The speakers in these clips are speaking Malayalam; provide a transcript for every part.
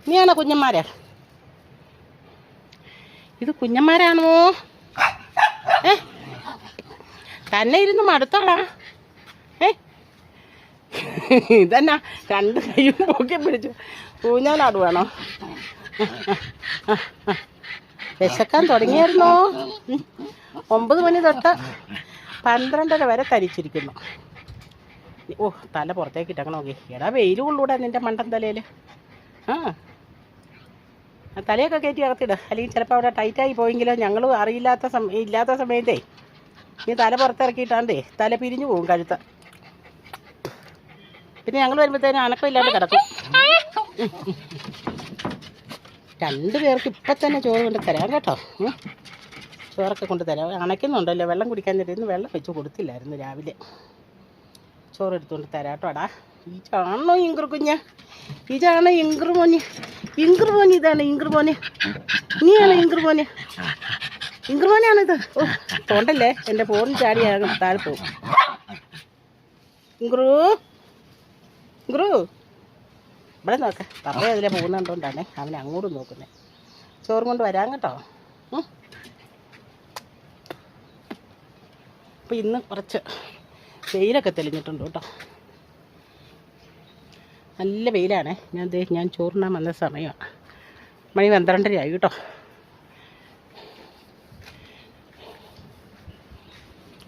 നീയാണോ കുഞ്ഞന്മാരാ? ഇത് കുഞ്ഞന്മാരാണോ? തന്നെ ഇരുന്ന് മടുത്തോളാ. ഇതന്നാ രണ്ട് കൈയും പൊക്കി പിടിച്ചു ഊഞ്ഞാലാടുവാണോ? വിശക്കാൻ തുടങ്ങിയായിരുന്നോ? 9 മണി തൊട്ട് 12:30 വരെ തരിച്ചിരിക്കുന്നു. ഓ, തല പുറത്തേക്ക് ഇട്ടേക്കണം. നോക്കി, എടാ വെയിൽ കൊള്ളൂടാ നിൻ്റെ മണ്ടൻ തലയിൽ. തലയൊക്കെ കയറ്റി അകത്തിട, അല്ലെങ്കിൽ ചിലപ്പോൾ അവിടെ ടൈറ്റായി പോയെങ്കിലോ. ഞങ്ങൾ ഇല്ലാത്ത സമയത്തേ നീ തല പുറത്തിറക്കിയിട്ടാണ്ടേ തല പിരിഞ്ഞു പോകും കഴുത്ത്. പിന്നെ ഞങ്ങൾ വരുമ്പോഴത്തേനും അനക്കമില്ലാണ്ട് കിടക്കും. 2 പേർക്ക് ഇപ്പം തന്നെ ചോറ് കൊണ്ട് തരാം കേട്ടോ. ചോറൊക്കെ കൊണ്ട് തരാം. അണയ്ക്കുന്നുണ്ടല്ലോ, വെള്ളം കുടിക്കാൻ തരുന്നു. വെള്ളം വെച്ച് കൊടുത്തില്ലായിരുന്നു രാവിലെ. ചോറ് എടുത്തുകൊണ്ട് തരാട്ടോടാ. ഈ ചാണോ ഇങ്കുറു കുഞ്ഞ്? ഈ ചാണോ ഇങ്കുറു മോന്? ഇങ്കുറു മോന് ഇതാണ് ഇങ്കുറു മോന്. നീയാണ് ഇങ്കുറു മോന്. ഇങ്കുറു മോനാണിത്. ഓ, തോണ്ടല്ലേ, എൻ്റെ ഫോണിൽ ചാടിയാകും താഴെ പോകും. ഇങ്കുറു ഇങ്കുറു ഇവിടെ നോക്ക. പപ്പ അതിലെ പോകുന്നുണ്ടോണ്ടാണേ അവൻ അങ്ങോട്ടും നോക്കുന്നത്. ചോറും കൊണ്ട് വരാൻ കേട്ടോ. അപ്പോൾ ഇന്ന് കുറച്ച് വെയിലൊക്കെ തെളിഞ്ഞിട്ടുണ്ട് കേട്ടോ. നല്ല വെയിലാണേ. ഞാൻ ചോറിനാൻ വന്ന സമയമാണ്. മണി 12:30 ആയി കേട്ടോ.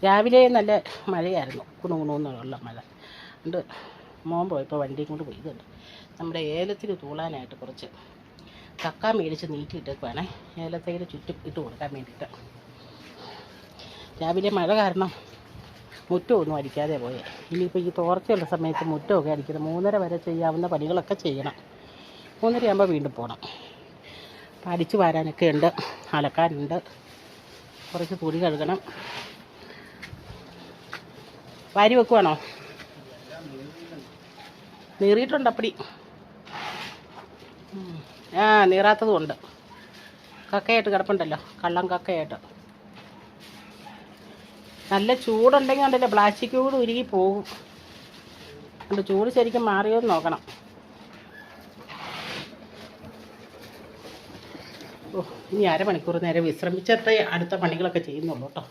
രാവിലെ നല്ല മഴയായിരുന്നു, കുണുകുണുന്നുള്ള മഴ. അതുകൊണ്ട് മോൻ പോയപ്പോൾ വണ്ടിയും കൊണ്ട് പോയതുണ്ട്. നമ്മുടെ ഏലത്തിൽ തൂളാനായിട്ട് കുറച്ച് കക്ക മേടിച്ച് നീക്കിയിട്ടേക്കുവാണേ. ഏലത്തയിൽ ചുറ്റും ഇട്ട് കൊടുക്കാൻ വേണ്ടിയിട്ട്. രാവിലെ മഴ കാരണം മുറ്റമൊന്നും അടിക്കാതെ പോയേ. ഇനിയിപ്പോൾ ഈ തോർച്ചയുള്ള സമയത്ത് മുറ്റമൊക്കെ അടിക്കണം. 3:30 വരെ ചെയ്യാവുന്ന പണികളൊക്കെ ചെയ്യണം. 3:30 ആകുമ്പോൾ വീണ്ടും പോകണം. അപ്പം അടിച്ചു വാരാനൊക്കെ ഉണ്ട്, അലക്കാനുണ്ട്, കുറച്ച് തുണി കഴുകണം. വാരി വെക്കുവാണോ? നീറിയിട്ടുണ്ട് അപ്പടി. നീറാത്തതുമുണ്ട്. കക്കയായിട്ട് കിടപ്പുണ്ടല്ലോ, കള്ളം കക്കയായിട്ട്. നല്ല ചൂടുണ്ടെങ്കിൽ ഉണ്ടല്ലോ പ്ലാസ്റ്റിക് കൂടെ ഉരുകി പോകും. അതുകൊണ്ട് ചൂട് ശരിക്കും മാറിയോ എന്ന് നോക്കണം. ഓ, ഇനി 1/2 മണിക്കൂർ നേരം വിശ്രമിച്ചിട്ടേ അടുത്ത പണികളൊക്കെ ചെയ്യുന്നുള്ളൂ കേട്ടോ.